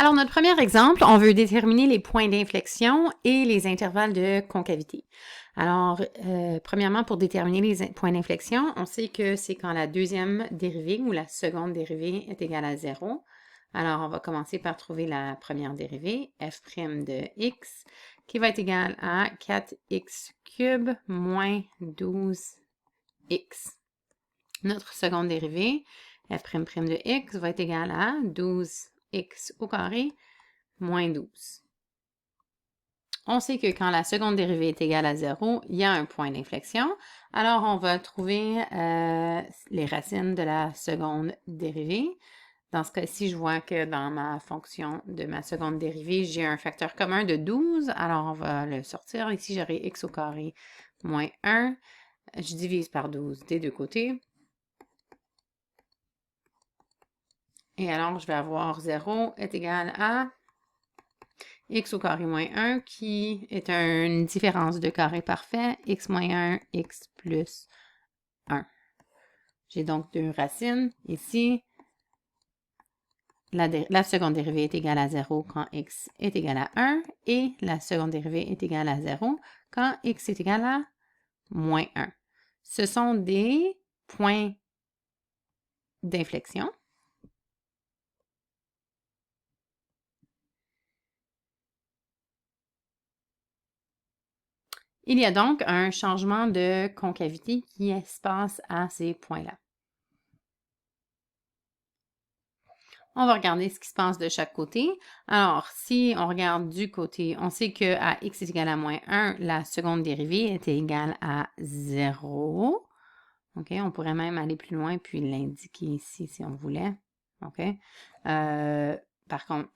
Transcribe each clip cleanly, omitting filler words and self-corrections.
Alors, notre premier exemple, on veut déterminer les points d'inflexion et les intervalles de concavité. Alors, premièrement, pour déterminer les points d'inflexion, on sait que c'est quand la deuxième dérivée ou la seconde dérivée est égale à 0. Alors, on va commencer par trouver la première dérivée, f' de x, qui va être égale à 4x cube moins 12x. Notre seconde dérivée, f' de x, va être égale à 12x au carré moins 12. On sait que quand la seconde dérivée est égale à 0, il y a un point d'inflexion. Alors, on va trouver les racines de la seconde dérivée. Dans ce cas-ci, je vois que dans ma fonction de ma seconde dérivée, j'ai un facteur commun de 12. Alors, on va le sortir. Ici, j'aurai x au carré moins 1. Je divise par 12 des deux côtés. Et alors, je vais avoir 0 est égal à x au carré moins 1, qui est une différence de carré parfait, x moins 1, x plus 1. J'ai donc deux racines ici. La seconde dérivée est égale à 0 quand x est égal à 1 et la seconde dérivée est égale à 0 quand x est égal à moins 1. Ce sont des points d'inflexion. Il y a donc un changement de concavité qui se passe à ces points-là. On va regarder ce qui se passe de chaque côté. Alors, si on regarde du côté, on sait qu'à x est égal à moins 1, la seconde dérivée est égale à 0. OK, on pourrait même aller plus loin puis l'indiquer ici si on voulait. OK. Par contre,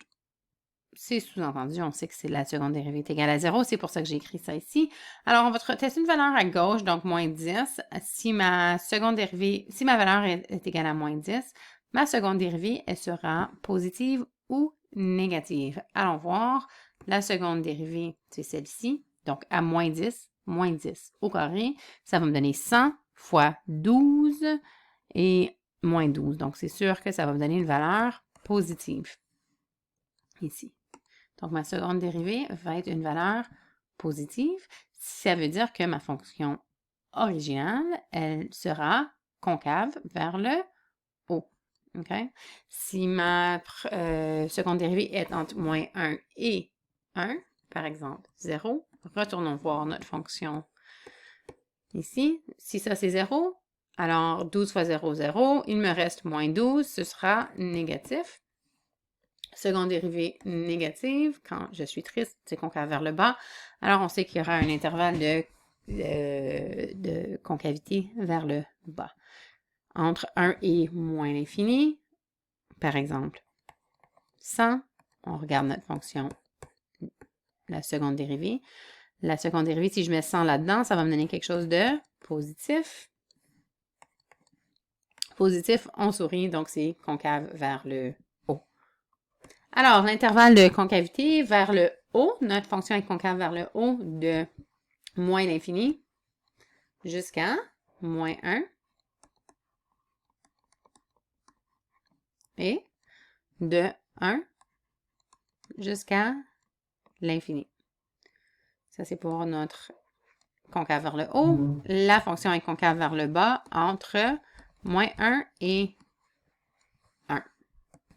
c'est sous-entendu, on sait que c'est la seconde dérivée est égale à 0. C'est pour ça que j'ai écrit ça ici. Alors, on va tester une valeur à gauche, donc moins 10. Si ma valeur est égale à moins 10, ma seconde dérivée, elle sera positive ou négative. Allons voir. La seconde dérivée, c'est celle-ci. Donc, à moins 10 au carré, ça va me donner 100 fois 12 et moins 12. Donc, c'est sûr que ça va me donner une valeur positive ici. Donc, ma seconde dérivée va être une valeur positive. Ça veut dire que ma fonction originale, elle sera concave vers le haut. OK? Si ma seconde dérivée est entre moins 1 et 1, par exemple 0, retournons voir notre fonction ici. Si ça, c'est 0, alors 12 fois 0, 0. Il me reste moins 12, ce sera négatif. Seconde dérivée négative, quand je suis triste, c'est concave vers le bas. Alors, on sait qu'il y aura un intervalle de concavité vers le bas. Entre 1 et moins l'infini, par exemple 100, on regarde notre fonction, la seconde dérivée. La seconde dérivée, si je mets 100 là-dedans, ça va me donner quelque chose de positif. Positif, on sourit, donc c'est concave vers le haut. Alors, l'intervalle de concavité vers le haut, notre fonction est concave vers le haut de moins l'infini jusqu'à moins 1 et de 1 jusqu'à l'infini. Ça, c'est pour notre concave vers le haut. La fonction est concave vers le bas entre moins 1 et 1.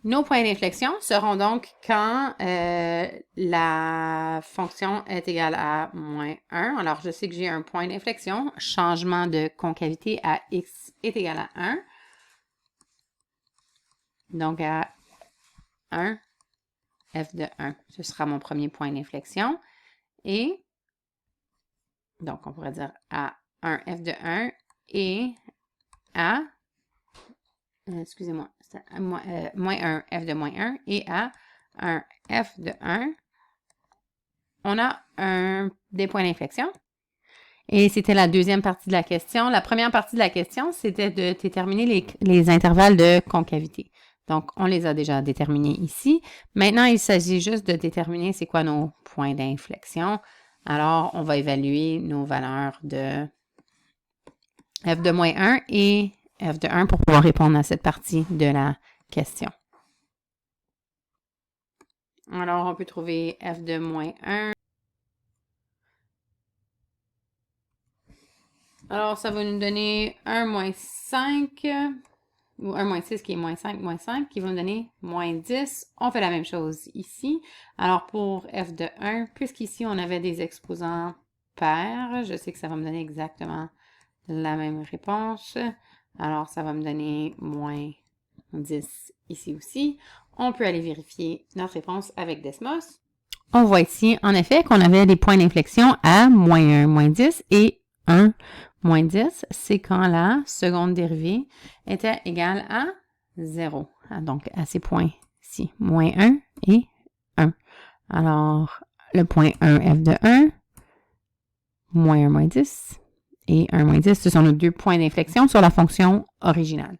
Nos points d'inflexion seront donc quand la fonction est égale à moins 1. Alors, je sais que j'ai un point d'inflexion. Changement de concavité à x est égal à 1. Donc, à 1, f de 1. Ce sera mon premier point d'inflexion. Et, donc, on pourrait dire à 1, f de 1 et à, excusez-moi, moins 1, f de moins 1 et à 1, f de 1. On a des points d'inflexion. Et c'était la deuxième partie de la question. La première partie de la question, c'était de déterminer les intervalles de concavité. Donc, on les a déjà déterminés ici. Maintenant, il s'agit juste de déterminer c'est quoi nos points d'inflexion. Alors, on va évaluer nos valeurs de f de moins 1 et f de 1 pour pouvoir répondre à cette partie de la question. Alors, on peut trouver f de moins 1. Alors, ça va nous donner 1 moins 5, ou 1 moins 6 qui est moins 5, qui va nous donner moins 10. On fait la même chose ici. Alors, pour f de 1, puisqu'ici, on avait des exposants pairs, je sais que ça va me donner exactement la même réponse. Alors, ça va me donner moins 10 ici aussi. On peut aller vérifier notre réponse avec Desmos. On voit ici, en effet, qu'on avait des points d'inflexion à moins 1, moins 10 et 1, moins 10. C'est quand la seconde dérivée était égale à 0. Donc, à ces points-ci, moins 1 et 1. Alors, le point 1, f de 1, moins 1, moins 10, et 1 moins 10, ce sont nos deux points d'inflexion sur la fonction originale.